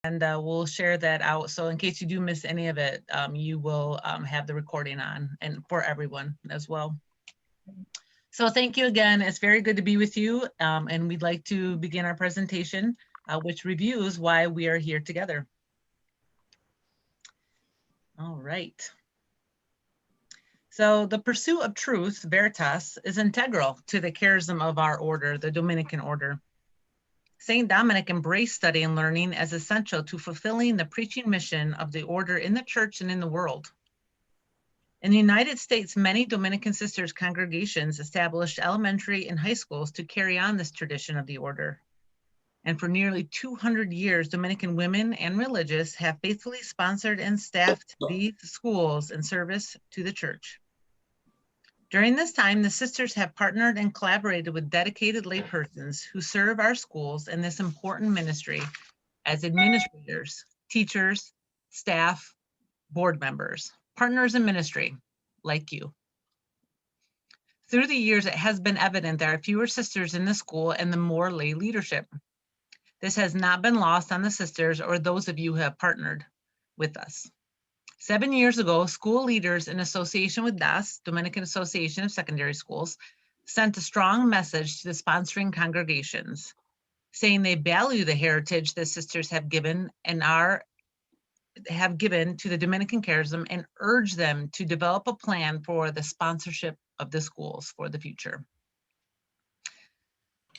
And we'll share that out. So in case you do miss any of it, you will have the recording on and for everyone as well. So thank you again. It's very good to be with you. And we'd like to begin our presentation, which reviews why we are here together. All right. So the pursuit of truth, Veritas, is integral to the charism of our order, the Dominican order. St. Dominic embraced study and learning as essential to fulfilling the preaching mission of the order in the church and in the world. In the United States, many Dominican sisters congregations established elementary and high schools to carry on this tradition of the order. And for nearly 200 years, Dominican women and religious have faithfully sponsored and staffed these schools in service to the church. During this time, the sisters have partnered and collaborated with dedicated laypersons who serve our schools in this important ministry as administrators, teachers, staff, board members, partners in ministry, like you. Through the years, it has been evident there are fewer sisters in the school and the more lay leadership. This has not been lost on the sisters or those of you who have partnered with us. 7 years ago, school leaders in association with DAS, Dominican Association of Secondary Schools, sent a strong message to the sponsoring congregations, saying they value the heritage the sisters have given to the Dominican charism and urge them to develop a plan for the sponsorship of the schools for the future.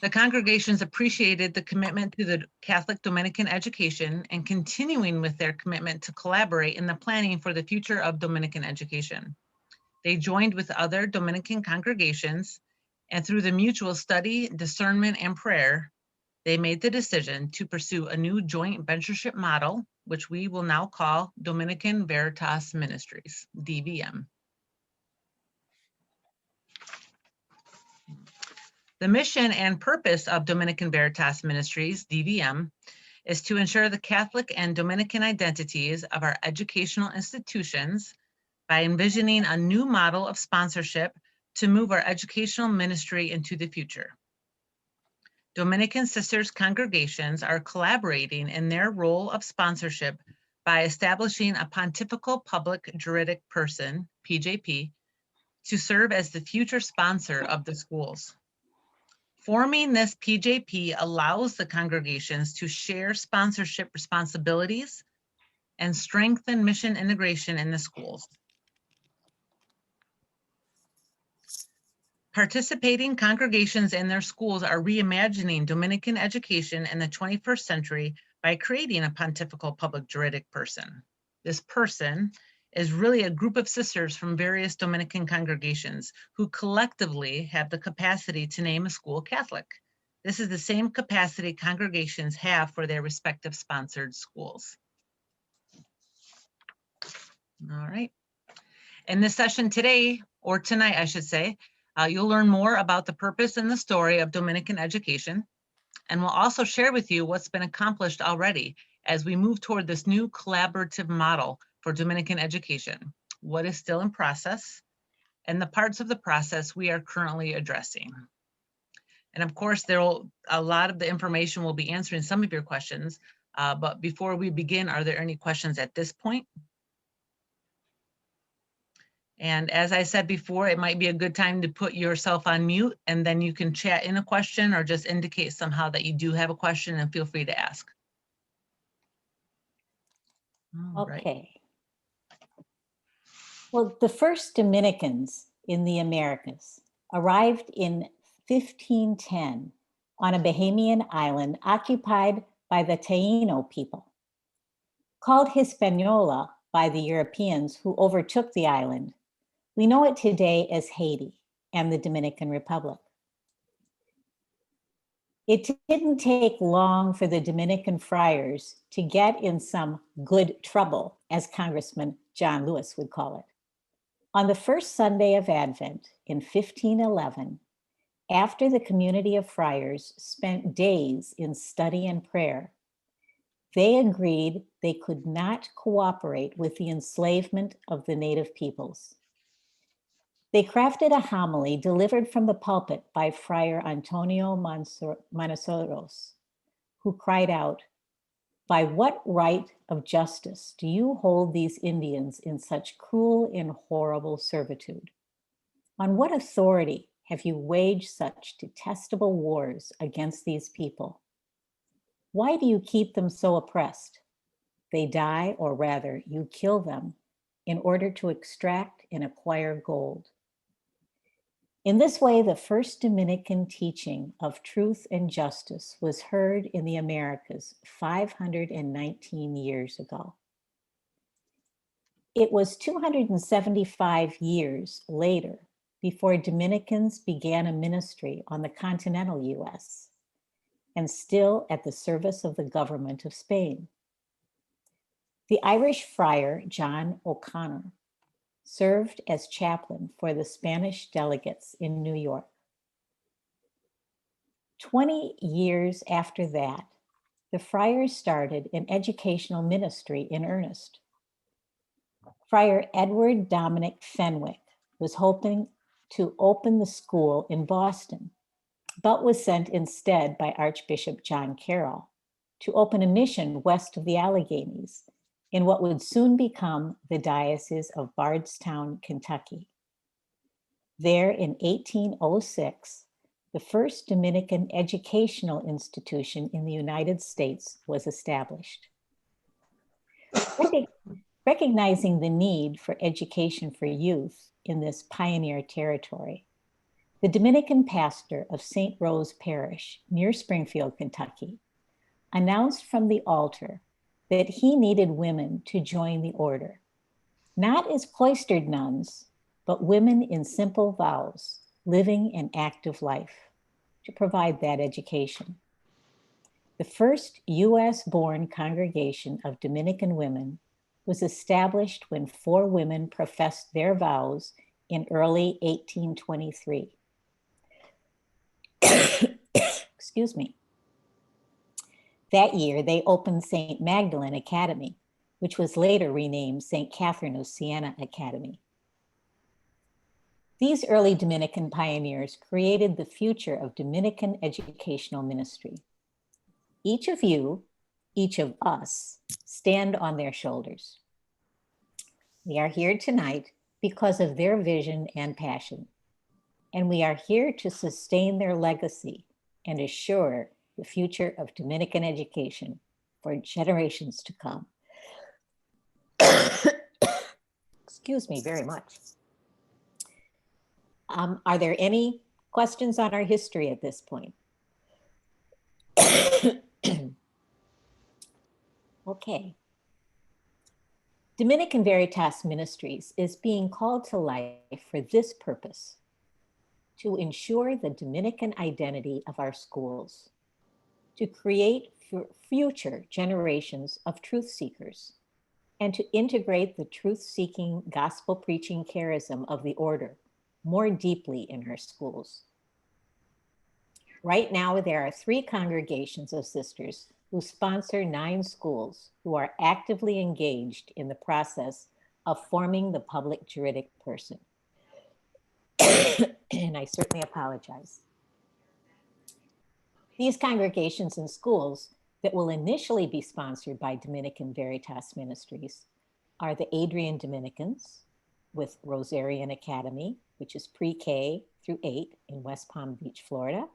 The congregations appreciated the commitment to the Catholic Dominican education and continuing with their commitment to collaborate in the planning for the future of Dominican education. They joined with other Dominican congregations, and through the mutual study, discernment, and prayer, they made the decision to pursue a new joint ventureship model, which we will now call Dominican Veritas Ministries, DVM. The mission and purpose of Dominican Veritas Ministries, DVM, is to ensure the Catholic and Dominican identities of our educational institutions by envisioning a new model of sponsorship to move our educational ministry into the future. Dominican Sisters congregations are collaborating in their role of sponsorship by establishing a pontifical public juridic person, PJP, to serve as the future sponsor of the schools. Forming this PJP allows the congregations to share sponsorship responsibilities and strengthen mission integration in the schools. Participating congregations and their schools are reimagining Dominican education in the 21st century by creating a pontifical public juridic person. This person is really a group of sisters from various Dominican congregations who collectively have the capacity to name a school Catholic. This is the same capacity congregations have for their respective sponsored schools. All right. In this session today, or tonight, I should say, you'll learn more about the purpose and the story of Dominican education, and we'll also share with you what's been accomplished already as we move toward this new collaborative model for Dominican education, what is still in process, and the parts of the process we are currently addressing. And of course, a lot of the information will be answering some of your questions, but before we begin, are there any questions at this point? And as I said before, it might be a good time to put yourself on mute, and then you can chat in a question or just indicate somehow that you do have a question, and feel free to ask. Okay. Right. Well, the first Dominicans in the Americas arrived in 1510 on a Bahamian island occupied by the Taino people. Called Hispaniola by the Europeans who overtook the island, we know it today as Haiti and the Dominican Republic. It didn't take long for the Dominican friars to get in some good trouble, as Congressman John Lewis would call it. On the first Sunday of Advent in 1511, after the community of friars spent days in study and prayer, they agreed they could not cooperate with the enslavement of the native peoples. They crafted a homily delivered from the pulpit by Friar Antonio Manasoros, who cried out, By what right of justice do you hold these Indians in such cruel and horrible servitude? On what authority have you waged such detestable wars against these people? Why do you keep them so oppressed? They die, or rather, you kill them in order to extract and acquire gold. In this way, the first Dominican teaching of truth and justice was heard in the Americas 519 years ago. It was 275 years later before Dominicans began a ministry on the continental US and still at the service of the government of Spain. The Irish friar John O'Connor served as chaplain for the Spanish delegates in New York. 20 years after that, the friars started an educational ministry in earnest. Friar Edward Dominic Fenwick was hoping to open the school in Boston, but was sent instead by Archbishop John Carroll to open a mission west of the Alleghenies in what would soon become the Diocese of Bardstown, Kentucky. There in 1806, the first Dominican educational institution in the United States was established. Recognizing the need for education for youth in this pioneer territory, the Dominican pastor of St. Rose Parish near Springfield, Kentucky, announced from the altar that he needed women to join the order, not as cloistered nuns, but women in simple vows, living an active life, to provide that education. The first US-born congregation of Dominican women was established when 4 women professed their vows in early 1823. Excuse me. That year, they opened St. Magdalene Academy, which was later renamed St. Catherine of Siena Academy. These early Dominican pioneers created the future of Dominican educational ministry. Each of you, each of us, stand on their shoulders. We are here tonight because of their vision and passion, and we are here to sustain their legacy and assure the future of Dominican education for generations to come. Excuse me very much. Are there any questions on our history at this point? Okay. Dominican Veritas Ministries is being called to life for this purpose: to ensure the Dominican identity of our schools, to create future generations of truth seekers, and to integrate the truth-seeking, gospel-preaching charism of the order more deeply in our schools. Right now, there are 3 congregations of sisters who sponsor 9 schools who are actively engaged in the process of forming the public juridic person. And I certainly apologize. These congregations and schools that will initially be sponsored by Dominican Veritas Ministries are the Adrian Dominicans with Rosarian Academy, which is pre-K through 8 in West Palm Beach, Florida,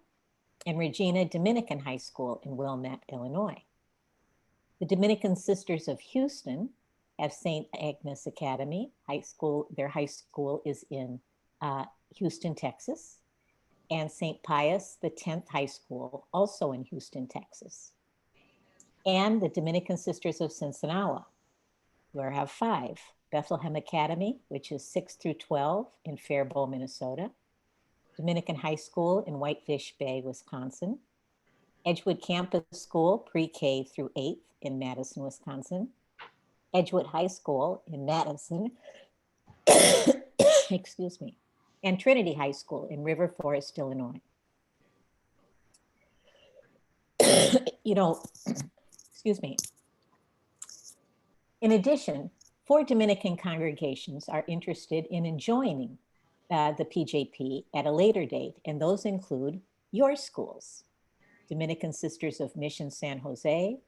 and Regina Dominican High School in Wilmette, Illinois. The Dominican Sisters of Houston have St. Agnes Academy High School. Their high school is in Houston, Texas, and St. Pius X High School, also in Houston, Texas. And the Dominican Sisters of Sinsinawa, where I have 5. Bethlehem Academy, which is 6 through 12 in Faribault, Minnesota. Dominican High School in Whitefish Bay, Wisconsin. Edgewood Campus School, pre-K through 8th in Madison, Wisconsin. Edgewood High School in Madison, excuse me, and Trinity High School in River Forest, Illinois. Excuse me. In addition, 4 Dominican congregations are interested in joining the PJP at a later date, and those include your schools: Dominican Sisters of Mission San Jose,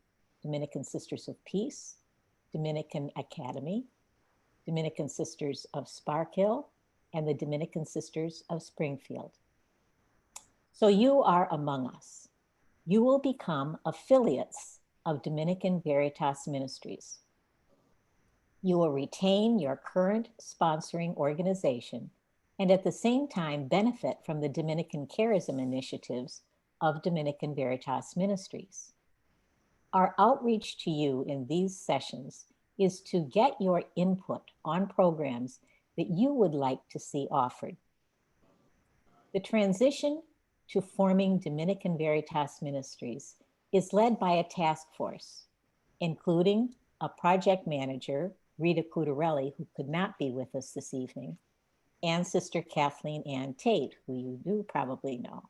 Dominican Sisters of Peace, Dominican Academy, Dominican Sisters of Sparkill, and the Dominican Sisters of Springfield. So you are among us. You will become affiliates of Dominican Veritas Ministries. You will retain your current sponsoring organization and at the same time benefit from the Dominican charism initiatives of Dominican Veritas Ministries. Our outreach to you in these sessions is to get your input on programs that you would like to see offered. The transition to forming Dominican Veritas Ministries is led by a task force, including a project manager, Rita Cudarelli, who could not be with us this evening, and Sister Kathleen Ann Tate, who you do probably know,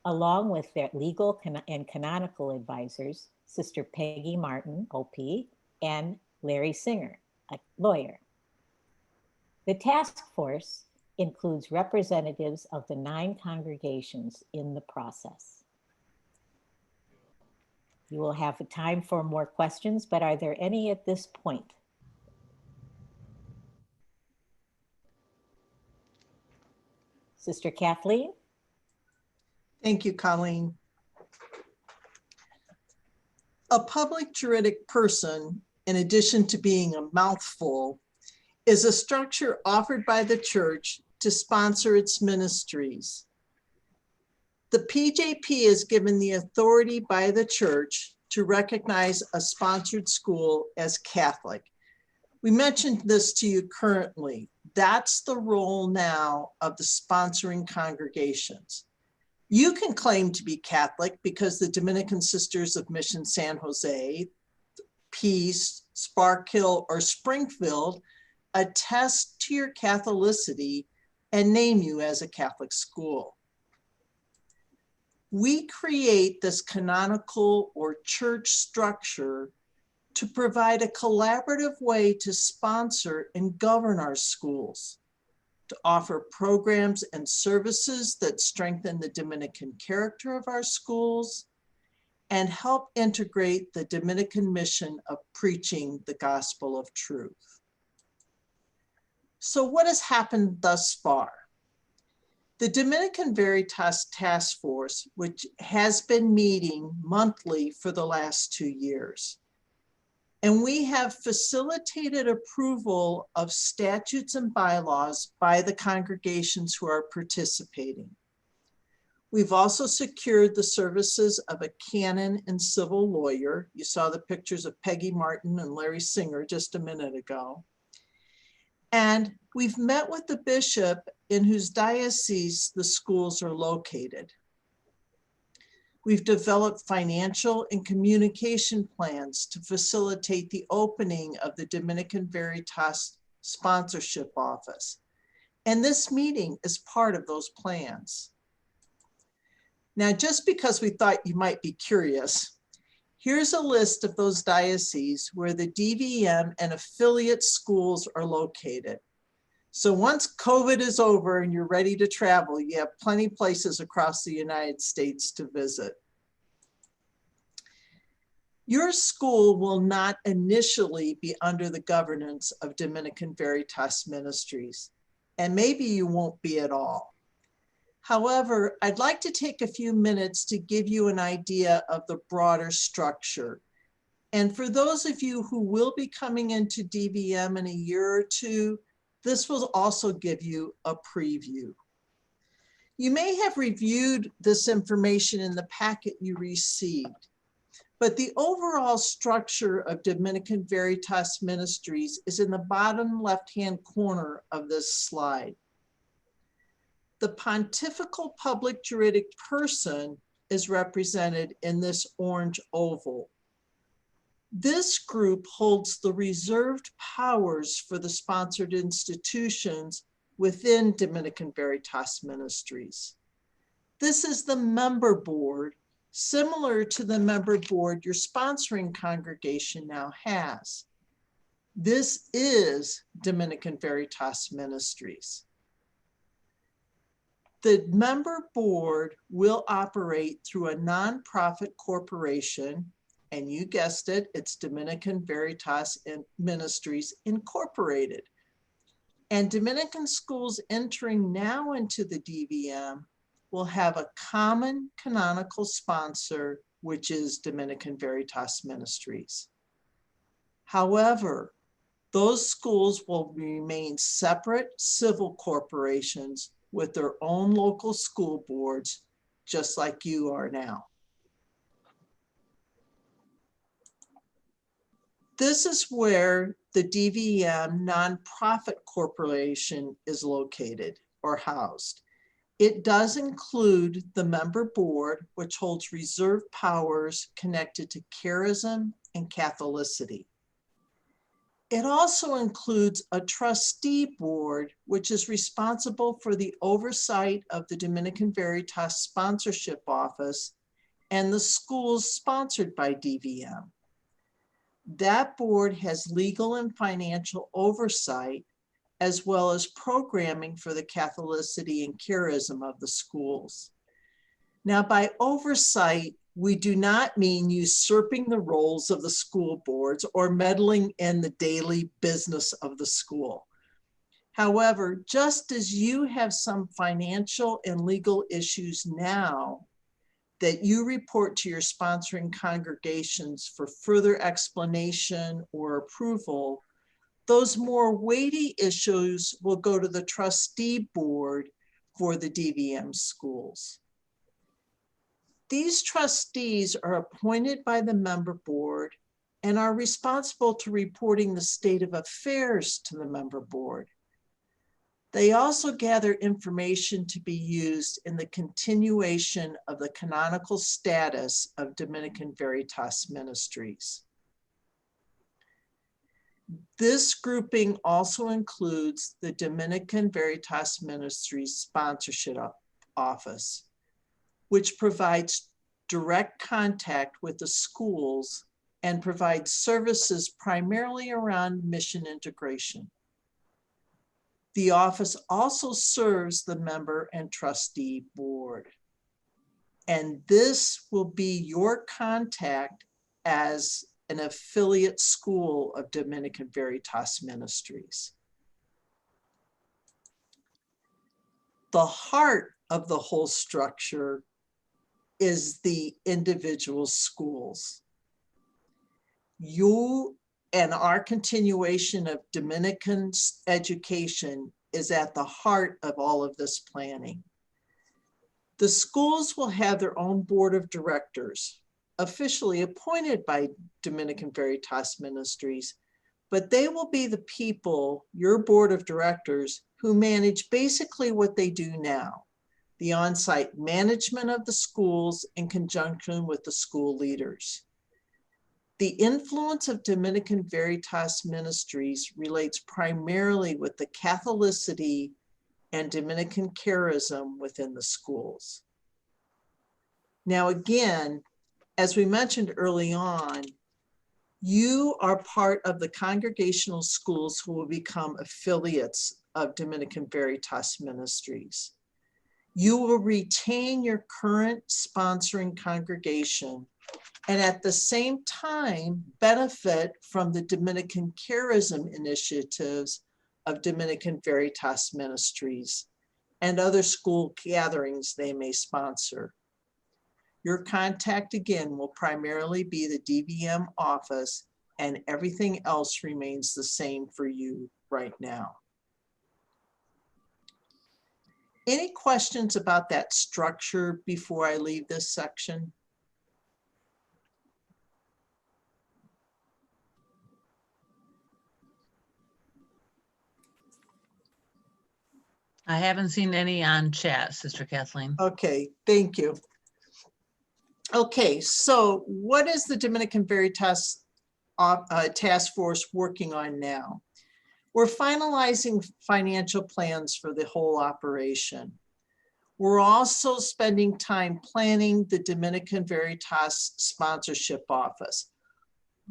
along with their legal and canonical advisors, Sister Peggy Martin, OP, and Larry Singer, a lawyer. The task force includes representatives of the 9 congregations in the process. You will have time for more questions, but are there any at this point? Sister Kathleen? Thank you, Colleen. A public juridic person, in addition to being a mouthful, is a structure offered by the church to sponsor its ministries. The PJP is given the authority by the church to recognize a sponsored school as Catholic. We mentioned this to you currently. That's the role now of the sponsoring congregations. You can claim to be Catholic because the Dominican Sisters of Mission San Jose, Peace, Sparkill, or Springfield attest to your Catholicity and name you as a Catholic school. We create this canonical or church structure to provide a collaborative way to sponsor and govern our schools, to offer programs and services that strengthen the Dominican character of our schools, and help integrate the Dominican mission of preaching the gospel of truth. So what has happened thus far? The Dominican Veritas Task Force, which has been meeting monthly for the last 2 years, and we have facilitated approval of statutes and bylaws by the congregations who are participating. We've also secured the services of a canon and civil lawyer. You saw the pictures of Peggy Martin and Larry Singer just a minute ago. And we've met with the bishop in whose diocese the schools are located. We've developed financial and communication plans to facilitate the opening of the Dominican Veritas Sponsorship Office. And this meeting is part of those plans. Now, just because we thought you might be curious, here's a list of those dioceses where the DVM and affiliate schools are located. So once COVID is over and you're ready to travel, you have plenty places across the United States to visit. Your school will not initially be under the governance of Dominican Veritas Ministries, and maybe you won't be at all. However, I'd like to take a few minutes to give you an idea of the broader structure. And for those of you who will be coming into DVM in a year or two, this will also give you a preview. You may have reviewed this information in the packet you received, but the overall structure of Dominican Veritas Ministries is in the bottom left-hand corner of this slide. The pontifical public juridic person is represented in this orange oval. This group holds the reserved powers for the sponsored institutions within Dominican Veritas Ministries. This is the member board, similar to the member board your sponsoring congregation now has. This is Dominican Veritas Ministries. The member board will operate through a nonprofit corporation And you guessed it, it's Dominican Veritas Ministries Incorporated. And Dominican schools entering now into the DVM will have a common canonical sponsor, which is Dominican Veritas Ministries. However, those schools will remain separate civil corporations with their own local school boards, just like you are now. This is where the DVM nonprofit corporation is located or housed. It does include the member board, which holds reserved powers connected to charism and Catholicity. It also includes a trustee board, which is responsible for the oversight of the Dominican Veritas Sponsorship Office and the schools sponsored by DVM. That board has legal and financial oversight, as well as programming for the Catholicity and charism of the schools. Now, by oversight, we do not mean usurping the roles of the school boards or meddling in the daily business of the school. However, just as you have some financial and legal issues now that you report to your sponsoring congregations for further explanation or approval, those more weighty issues will go to the trustee board for the DVM schools. These trustees are appointed by the member board and are responsible to reporting the state of affairs to the member board. They also gather information to be used in the continuation of the canonical status of Dominican Veritas Ministries. This grouping also includes the Dominican Veritas Ministries Sponsorship Office, which provides direct contact with the schools and provides services primarily around mission integration. The office also serves the member and trustee board. And this will be your contact as an affiliate school of Dominican Veritas Ministries. The heart of the whole structure is the individual schools. You and our continuation of Dominican education is at the heart of all of this planning. The schools will have their own board of directors, officially appointed by Dominican Veritas Ministries, but they will be the people, your board of directors, who manage basically what they do now, the on-site management of the schools in conjunction with the school leaders. The influence of Dominican Veritas Ministries relates primarily with the Catholicity and Dominican charism within the schools. Now, again, as we mentioned early on, you are part of the congregational schools who will become affiliates of Dominican Veritas Ministries. You will retain your current sponsoring congregation and at the same time benefit from the Dominican charism initiatives of Dominican Veritas Ministries and other school gatherings they may sponsor. Your contact again will primarily be the DVM office, and everything else remains the same for you right now. Any questions about that structure before I leave this section? I haven't seen any on chat, Sister Kathleen. Okay, thank you. Okay, so what is the Dominican Veritas Task Force working on now? We're finalizing financial plans for the whole operation. We're also spending time planning the Dominican Veritas Sponsorship Office,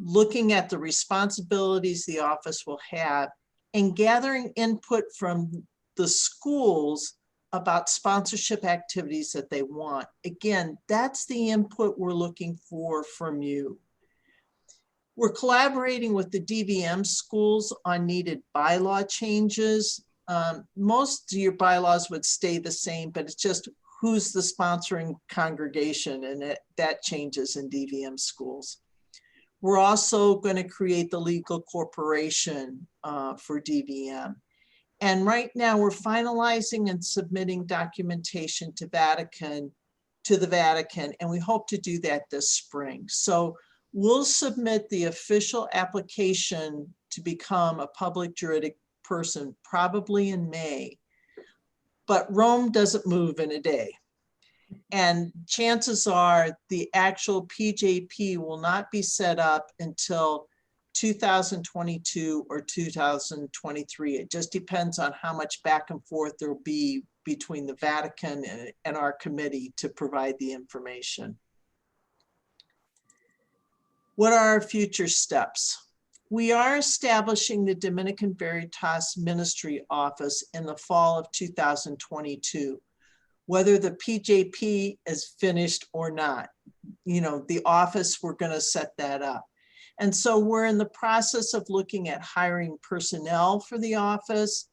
looking at the responsibilities the office will have and gathering input from the schools about sponsorship activities that they want. Again, that's the input we're looking for from you. We're collaborating with the DVM schools on needed bylaw changes. Most of your bylaws would stay the same, but it's just who's the sponsoring congregation, and that changes in DVM schools. We're also going to create the legal corporation for DVM. And right now we're finalizing and submitting documentation to the Vatican, and we hope to do that this spring. So we'll submit the official application to become a public juridic person probably in May. But Rome doesn't move in a day. And chances are the actual PJP will not be set up until 2022 or 2023. It just depends on how much back and forth there'll be between the Vatican and our committee to provide the information. What are our future steps? We are establishing the Dominican Veritas Ministry Office in the fall of 2022. Whether the PJP is finished or not, the office, we're going to set that up. And so we're in the process of looking at hiring personnel for the office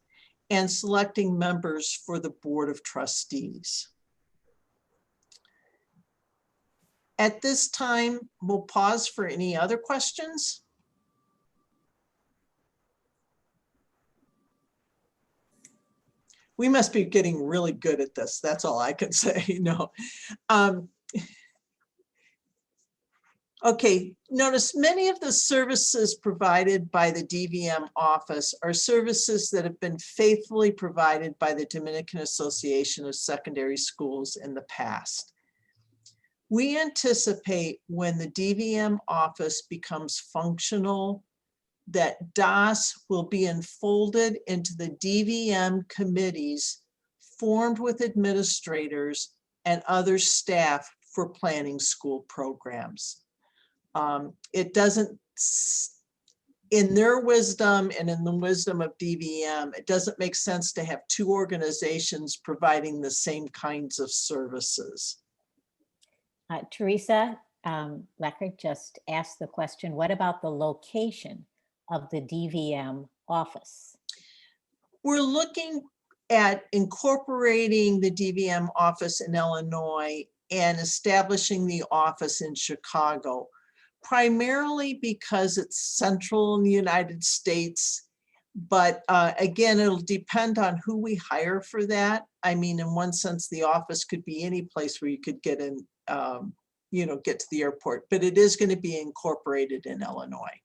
and selecting members for the Board of Trustees. At this time, we'll pause for any other questions. We must be getting really good at this. That's all I can say. No. Okay, notice many of the services provided by the DVM office are services that have been faithfully provided by the Dominican Association of Secondary Schools in the past. We anticipate when the DVM office becomes functional, that DOS will be enfolded into the DVM committees formed with administrators and other staff for planning school programs. It doesn't, in their wisdom and in the wisdom of DVM, it doesn't make sense to have two organizations providing the same kinds of services. Teresa Leckert just asked the question, what about the location of the DVM office? We're looking at incorporating the DVM office in Illinois and establishing the office in Chicago, primarily because it's central in the United States. But again, it'll depend on who we hire for that. I mean, in one sense, the office could be any place where you could get in, get to the airport, but it is going to be incorporated in Illinois.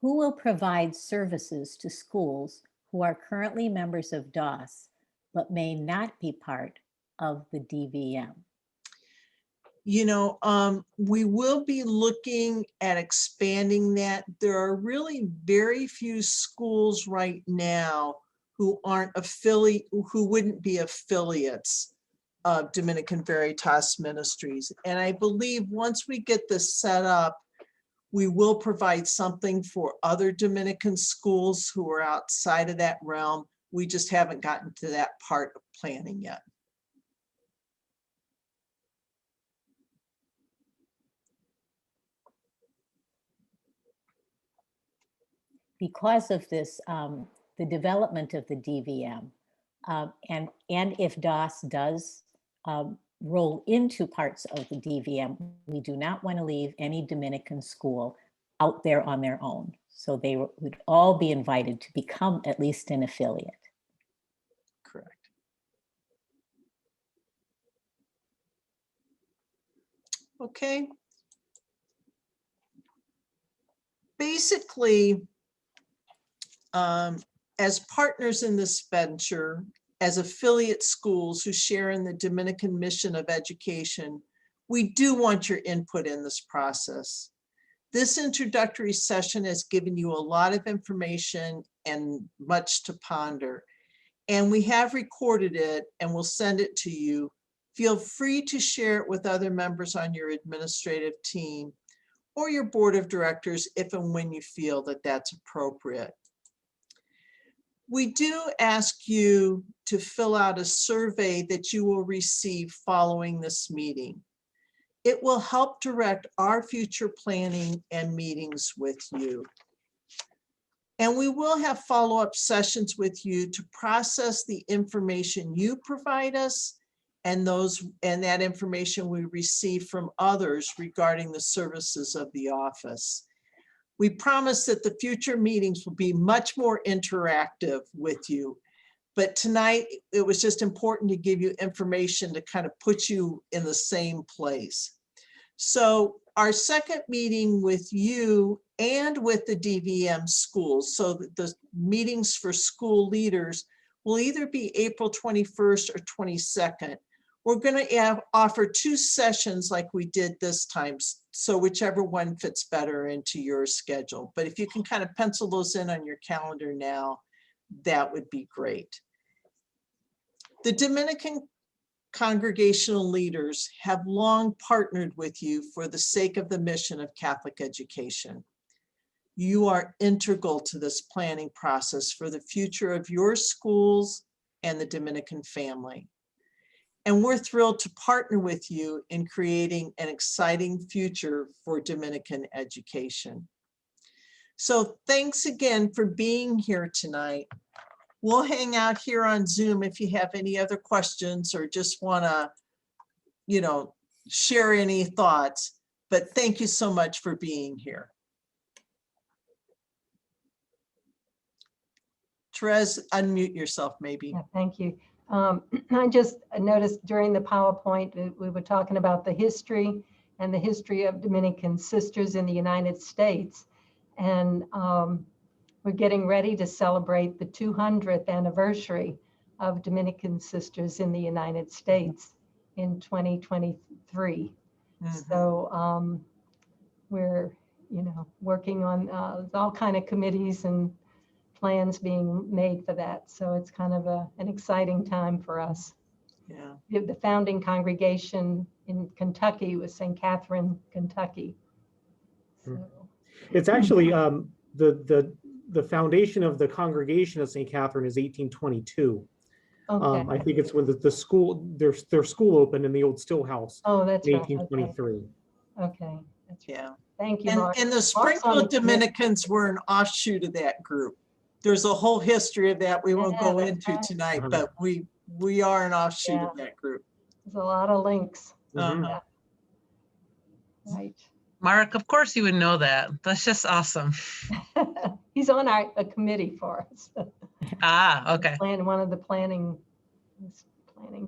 Who will provide services to schools who are currently members of DOS, but may not be part of the DVM? We will be looking at expanding that. There are really very few schools right now who wouldn't be affiliates of Dominican Veritas Ministries. And I believe once we get this set up, we will provide something for other Dominican schools who are outside of that realm. We just haven't gotten to that part of planning yet. Because of this, the development of the DVM, and if DOS does roll into parts of the DVM, we do not want to leave any Dominican school out there on their own. So they would all be invited to become at least an affiliate. Correct. Okay. Basically, as partners in this venture, as affiliate schools who share in the Dominican mission of education, we do want your input in this process. This introductory session has given you a lot of information and much to ponder. And we have recorded it and we'll send it to you. Feel free to share it with other members on your administrative team or your board of directors if and when you feel that that's appropriate. We do ask you to fill out a survey that you will receive following this meeting. It will help direct our future planning and meetings with you. And we will have follow-up sessions with you to process the information you provide us and that information we receive from others regarding the services of the office. We promise that the future meetings will be much more interactive with you. But tonight, it was just important to give you information to kind of put you in the same place. So our second meeting with you and with the DVM schools, so the meetings for school leaders will either be April 21st or 22nd. We're going to offer 2 sessions like we did this time, so whichever one fits better into your schedule. But if you can kind of pencil those in on your calendar now, that would be great. The Dominican congregational leaders have long partnered with you for the sake of the mission of Catholic education. You are integral to this planning process for the future of your schools and the Dominican family. And we're thrilled to partner with you in creating an exciting future for Dominican education. So thanks again for being here tonight. We'll hang out here on Zoom if you have any other questions or just want to, share any thoughts. But thank you so much for being here. Therese, unmute yourself maybe. Yeah, thank you. I just noticed during the PowerPoint, we were talking about the history of Dominican sisters in the United States. And we're getting ready to celebrate the 200th anniversary of Dominican sisters in the United States in 2023. So we're, working on all kind of committees and plans being made for that. So it's kind of an exciting time for us. Yeah. The founding congregation in Kentucky was St. Catherine, Kentucky. So, it's actually the foundation of the congregation of St. Catherine is 1822. okay. I think it's when the school their school opened in the old still house Oh, that's in right. 1823. Okay. That's right. Yeah. Thank you, Mark. And the Mark's on Springfield the committee. Dominicans were an offshoot of that group. There's a whole history of that we won't Yeah, go that's into right. tonight, but we are an offshoot of that group. There's a lot of links. Uh-huh. Right. Mark, of course you would know that. That's just awesome. He's on a committee for us. Ah, okay. One of the planning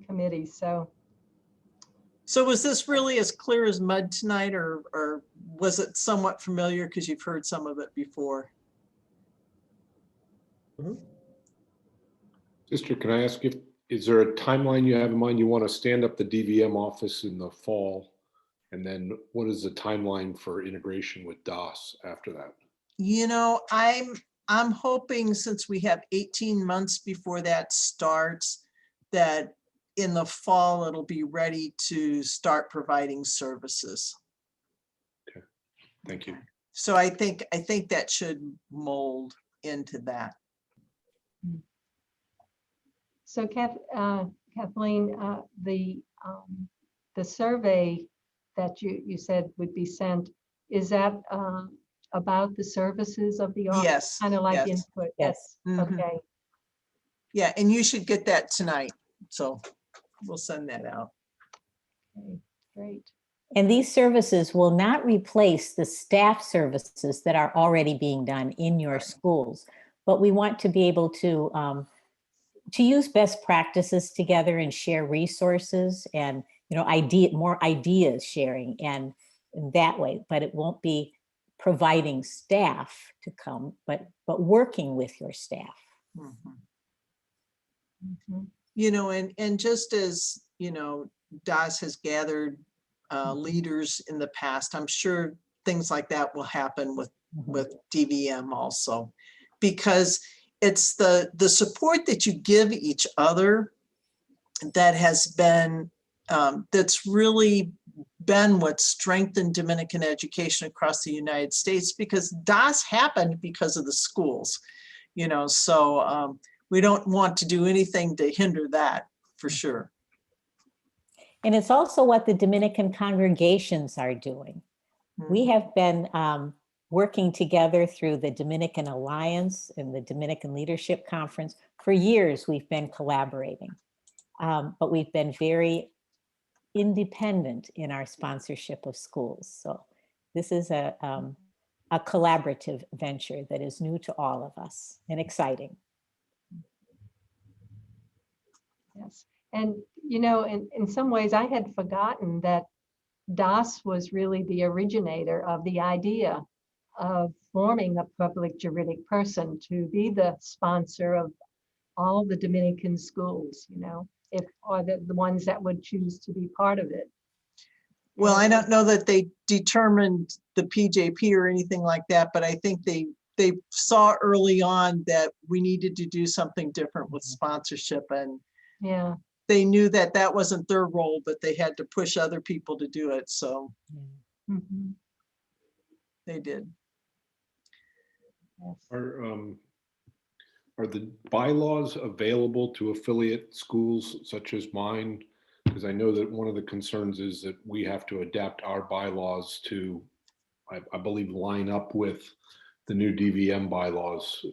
committees. So was this really as clear as mud tonight, or was it somewhat familiar because you've heard some of it before? Sister, can I ask you, is there a timeline you have in mind? You want to stand up the DVM office in the fall, and then what is the timeline for integration with DOS after that? I'm hoping, since we have 18 months before that starts, that in the fall it'll be ready to start providing services. Okay, thank you. So I think that should mold into that. So Kathleen, the survey that you said would be sent, is that about the services of the office? Yes. Kind of like Yes. input? Yes. Okay. Yeah, and you should get that tonight. So we'll send that out. Okay, great. And these services will not replace the staff services that are already being done in your schools, but we want to be able to use best practices together and share resources and more ideas sharing and in that way. But it won't be providing staff to come, but working with your staff. Mhm. Mhm. And just as, DOS has gathered leaders in the past, I'm sure things like that will happen with DVM also, because it's the support that you give each other that has been, that's really been what strengthened Dominican education across the United States, because DOS happened because of the schools, so we don't want to do anything to hinder that, for sure. And it's also what the Dominican congregations are doing. We have been working together through the Dominican Alliance and the Dominican Leadership Conference. For years, we've been collaborating, but we've been very independent in our sponsorship of schools. So this is a collaborative venture that is new to all of us and exciting. Yes. And, you know, in some ways I had forgotten that DAS was really the originator of the idea of forming a public juridic person to be the sponsor of all the Dominican schools, you know, or the ones that would choose to be part of it. Well, I don't know that they determined the PJP or anything like that, but I think they saw early on that we needed to do something different with sponsorship, and Yeah. they knew that that wasn't their role, but they had to push other people to do it. So Mhm. they did. Yes. Are the bylaws available to affiliate schools such as mine? Because I know that one of the concerns is that we have to adapt our bylaws to, I believe, line up with the new DVM bylaws.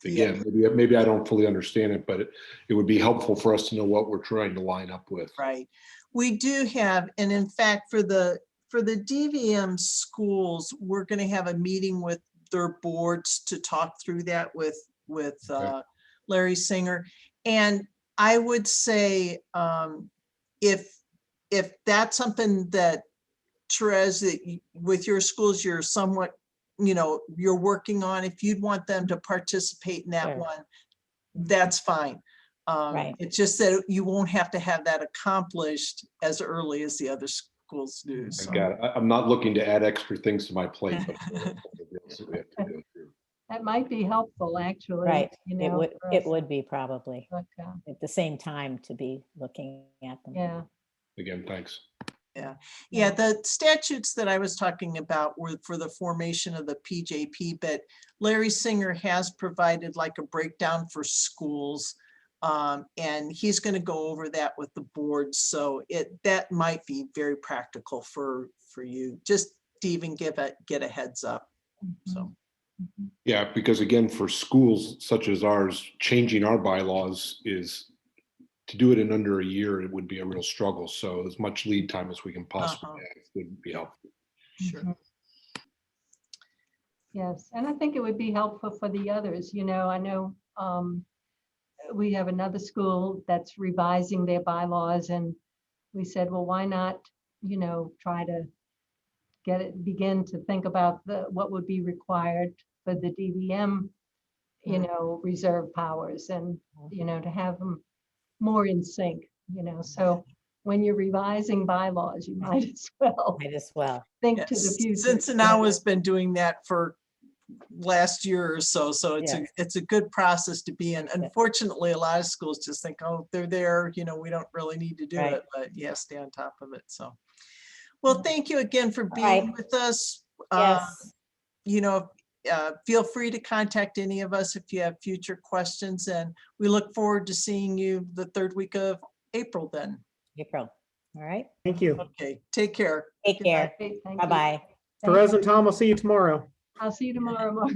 Again, maybe I don't fully understand it, but it would be helpful for us to know what we're trying to line up with. Right. We do have, and in fact, for the DVM schools, we're going to have a meeting with their boards to talk through that with Larry Singer. And I would say if that's something that, Therese, that with your schools, you're somewhat, you know, you're working on, if you'd want them to participate in that Sure. one, that's fine. Right. It's just that you won't have to have that accomplished as early as the other schools do. I So. got it. I'm not looking to add extra things to my plate, but we have to go through. That might be helpful, actually. Right. You It know, would, for it us. would be probably But, at the same time to be looking at them. yeah. Again, thanks. Yeah, the statutes that I was talking about were for the formation of the PJP, but Larry Singer has provided like a breakdown for schools. And he's going to go over that with the board. So that might be very practical for you, just to even get a heads up. So. Mhm. Yeah, because again, for schools such as ours, changing our bylaws is, to do it in under a year, it would be a real struggle. So as much lead time as we can possibly have would be helpful. Sure. Mhm. Yes, and I think it would be helpful for the others. You know, I know we have another school that's revising their bylaws, and we said, well, why not, you know, try to begin to think about what would be required for the DVM, you know, reserve powers, and, you know, to have them more in sync, you know. So when you're revising bylaws, you might as well Might as well. think to the future. Cincinnati has been doing that for last year or so. So Yes. it's a good process to be in. Unfortunately, a lot of schools just think, oh, they're there, you know, we don't really need to do Right. it, but yeah, stay on top of it. So, well, thank you again for being right. with us. Yes. You know, feel free to contact any of us if you have future questions, and we look forward to seeing you the third week of April then. April. All right. Thank you. Okay, take care. Take Good night. care. Okay, thank you. Bye-bye. Thank Therese you. and Tom, I'll see you tomorrow. I'll see you tomorrow, Mark.